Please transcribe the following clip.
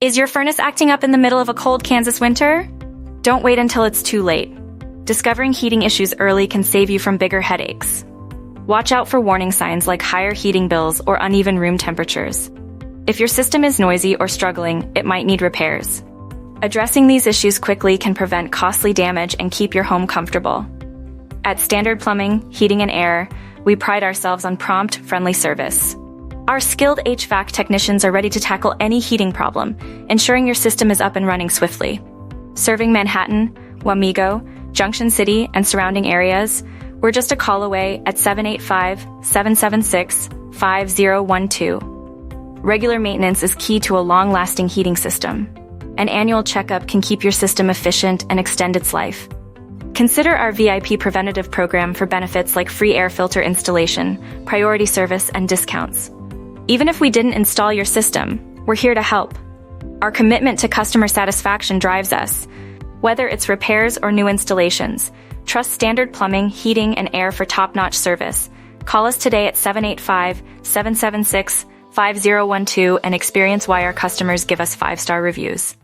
Is your furnace acting up in the middle of a cold Kansas winter? Don't wait until it's too late. Discovering heating issues early can save you from bigger headaches. Watch out for warning signs like higher heating bills or uneven room temperatures. If your system is noisy or struggling, it might need repairs. Addressing these issues quickly can prevent costly damage and keep your home comfortable. At Standard Plumbing, Heating and Air, we pride ourselves on prompt, friendly service. Our skilled HVAC technicians are ready to tackle any heating problem, ensuring your system is up and running swiftly. Serving Manhattan, Wamego, Junction City, and surrounding areas, we're just a call away at 785-776-5012. Regular maintenance is key to a long-lasting heating system. An annual checkup can keep your system efficient and extend its life. Consider our VIP preventative program for benefits like free air filter installation, priority service, and discounts. Even if we didn't install your system, we're here to help. Our commitment to customer satisfaction drives us. Whether it's repairs or new installations, trust Standard Plumbing, Heating and Air for top-notch service. Call us today at 785-776-5012 and experience why our customers give us 5-star reviews.